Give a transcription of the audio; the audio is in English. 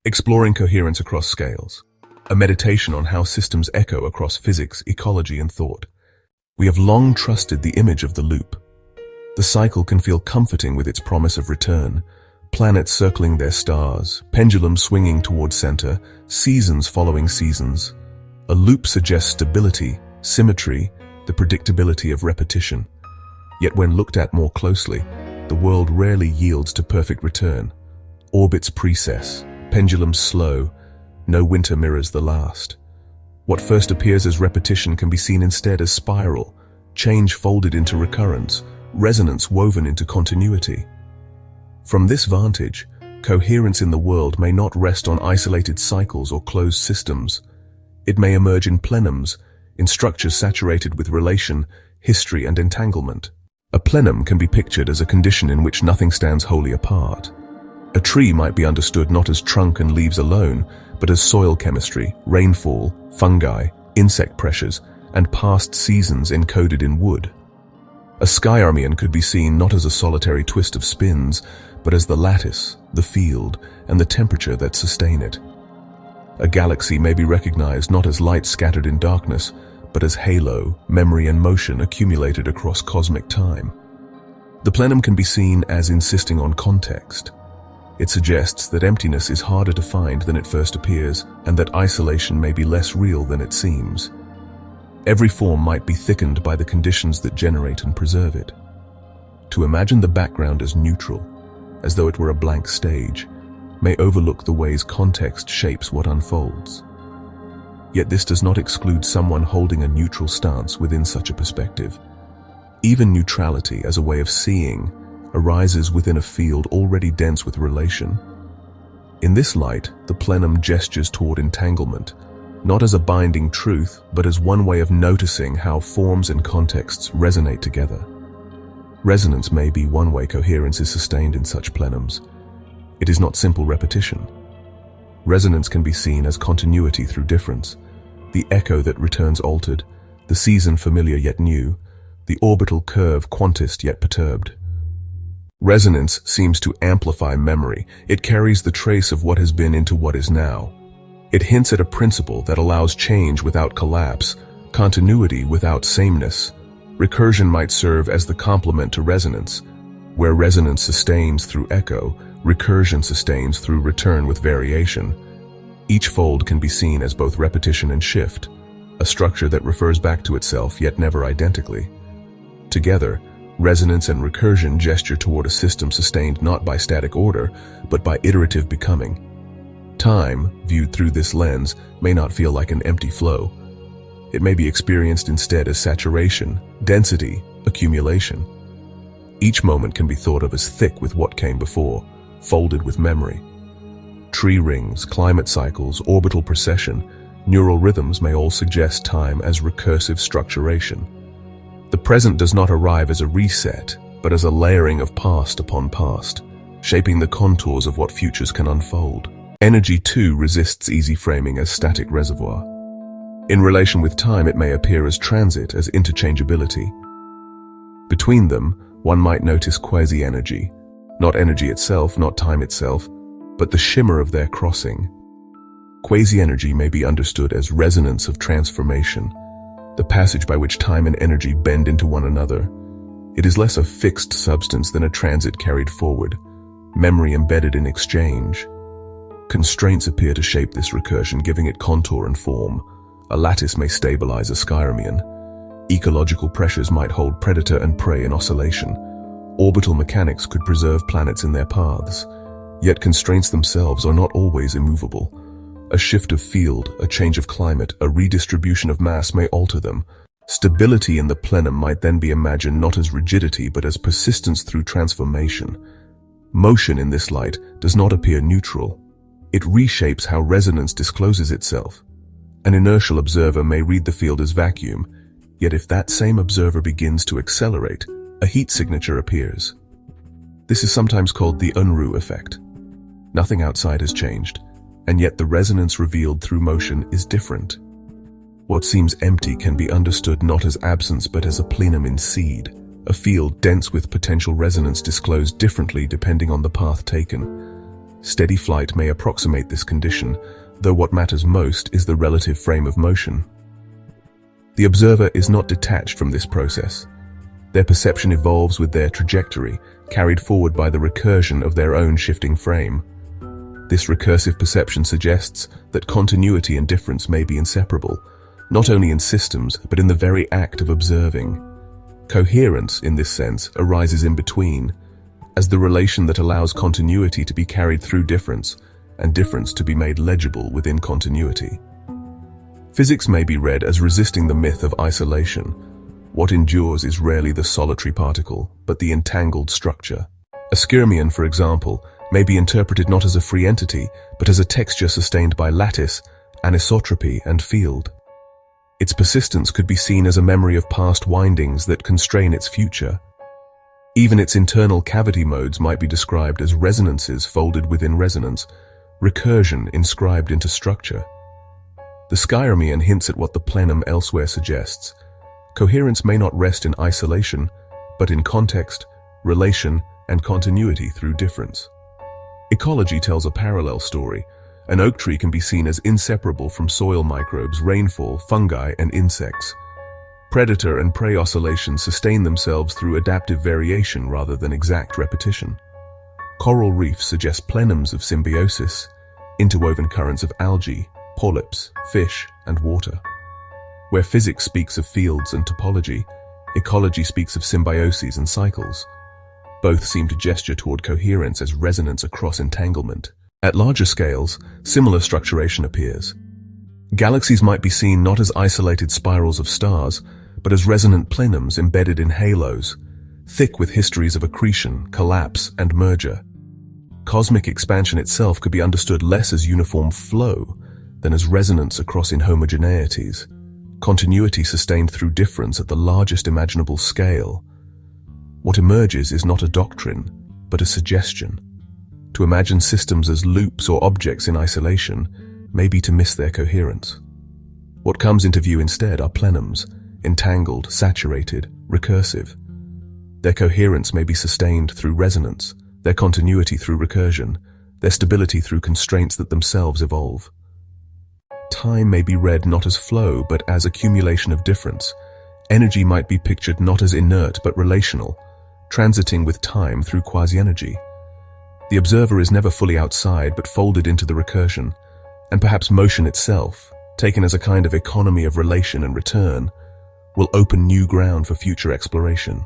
Exploring coherence across scales. A meditation on how systems echo across physics, ecology, and thought. We have long trusted the image of the loop. The cycle can feel comforting with its promise of return. Planets circling their stars, pendulums swinging toward center, seasons following seasons. A loop suggests stability, symmetry, the predictability of repetition. Yet when looked at more closely, the world rarely yields to perfect return. Orbits precess, pendulums slow, no winter mirrors the last. What first appears as repetition can be seen instead as spiral, change folded into recurrence, resonance woven into continuity. From this vantage, coherence in the world may not rest on isolated cycles or closed systems. It may emerge in plenums, in structures saturated with relation, history, and entanglement. A plenum can be pictured as a condition in which nothing stands wholly apart. A tree might be understood not as trunk and leaves alone, but as soil chemistry, rainfall, fungi, insect pressures, and past seasons encoded in wood. A skyrmion could be seen not as a solitary twist of spins, but as the lattice, the field, and the temperature that sustain it. A galaxy may be recognized not as light scattered in darkness, but as halo, memory, and motion accumulated across cosmic time. The plenum can be seen as insisting on context. It suggests that emptiness is harder to find than it first appears, and that isolation may be less real than it seems. Every form might be thickened by the conditions that generate and preserve it. To imagine the background as neutral, as though it were a blank stage, may overlook the ways context shapes what unfolds. Yet this does not exclude someone holding a neutral stance within such a perspective. Even neutrality as a way of seeing arises within a field already dense with relation. In this light, the plenum gestures toward entanglement, not as a binding truth, but as one way of noticing how forms and contexts resonate together. Resonance may be one way coherence is sustained in such plenums. It is not simple repetition. Resonance can be seen as continuity through difference, the echo that returns altered, the season familiar yet new, the orbital curve quantist yet perturbed. Resonance seems to amplify memory. It carries the trace of what has been into what is now. It hints at a principle that allows change without collapse, continuity without sameness. Recursion might serve as the complement to resonance. Where resonance sustains through echo, recursion sustains through return with variation. Each fold can be seen as both repetition and shift, a structure that refers back to itself yet never identically. Together, resonance and recursion gesture toward a system sustained not by static order, but by iterative becoming. Time, viewed through this lens, may not feel like an empty flow. It may be experienced instead as saturation, density, accumulation. Each moment can be thought of as thick with what came before, folded with memory. Tree rings, climate cycles, orbital precession, neural rhythms may all suggest time as recursive structuration. The present does not arrive as a reset, but as a layering of past upon past, shaping the contours of what futures can unfold. Energy, too, resists easy framing as static reservoir. In relation with time, it may appear as transit, as interchangeability. Between them, one might notice quasi-energy, not energy itself, not time itself, but the shimmer of their crossing. Quasi-energy may be understood as resonance of transformation, the passage by which time and energy bend into one another. It is less a fixed substance than a transit carried forward, memory embedded in exchange. Constraints appear to shape this recursion, giving it contour and form. A lattice may stabilize a skyrmion. Ecological pressures might hold predator and prey in oscillation. Orbital mechanics could preserve planets in their paths. Yet constraints themselves are not always immovable. A shift of field, a change of climate, a redistribution of mass may alter them. Stability in the plenum might then be imagined not as rigidity but as persistence through transformation. Motion in this light does not appear neutral. It reshapes how resonance discloses itself. An inertial observer may read the field as vacuum, yet if that same observer begins to accelerate, a heat signature appears. This is sometimes called the Unruh effect. Nothing outside has changed, and yet the resonance revealed through motion is different. What seems empty can be understood not as absence but as a plenum in seed, a field dense with potential resonance disclosed differently depending on the path taken. Steady flight may approximate this condition, though what matters most is the relative frame of motion. The observer is not detached from this process. Their perception evolves with their trajectory, carried forward by the recursion of their own shifting frame. This recursive perception suggests that continuity and difference may be inseparable, not only in systems, but in the very act of observing. Coherence, in this sense, arises in between, as the relation that allows continuity to be carried through difference, and difference to be made legible within continuity. Physics may be read as resisting the myth of isolation. What endures is rarely the solitary particle, but the entangled structure. A skyrmion, for example, may be interpreted not as a free entity, but as a texture sustained by lattice, anisotropy, and field. Its persistence could be seen as a memory of past windings that constrain its future. Even its internal cavity modes might be described as resonances folded within resonance, recursion inscribed into structure. The skyrmion hints at what the plenum elsewhere suggests. Coherence may not rest in isolation, but in context, relation, and continuity through difference. Ecology tells a parallel story. An oak tree can be seen as inseparable from soil microbes, rainfall, fungi, and insects. Predator and prey oscillations sustain themselves through adaptive variation rather than exact repetition. Coral reefs suggest plenums of symbiosis, interwoven currents of algae, polyps, fish, and water. Where physics speaks of fields and topology, ecology speaks of symbioses and cycles. Both seem to gesture toward coherence as resonance across entanglement. At larger scales, similar structuration appears. Galaxies might be seen not as isolated spirals of stars, but as resonant plenums embedded in halos, thick with histories of accretion, collapse, and merger. Cosmic expansion itself could be understood less as uniform flow than as resonance across inhomogeneities, continuity sustained through difference at the largest imaginable scale. What emerges is not a doctrine, but a suggestion. To imagine systems as loops or objects in isolation may be to miss their coherence. What comes into view instead are plenums, entangled, saturated, recursive. Their coherence may be sustained through resonance, their continuity through recursion, their stability through constraints that themselves evolve. Time may be read not as flow, but as accumulation of difference. Energy might be pictured not as inert, but relational, transiting with time through quasi-energy. The observer is never fully outside, but folded into the recursion, and perhaps motion itself, taken as a kind of economy of relation and return, will open new ground for future exploration.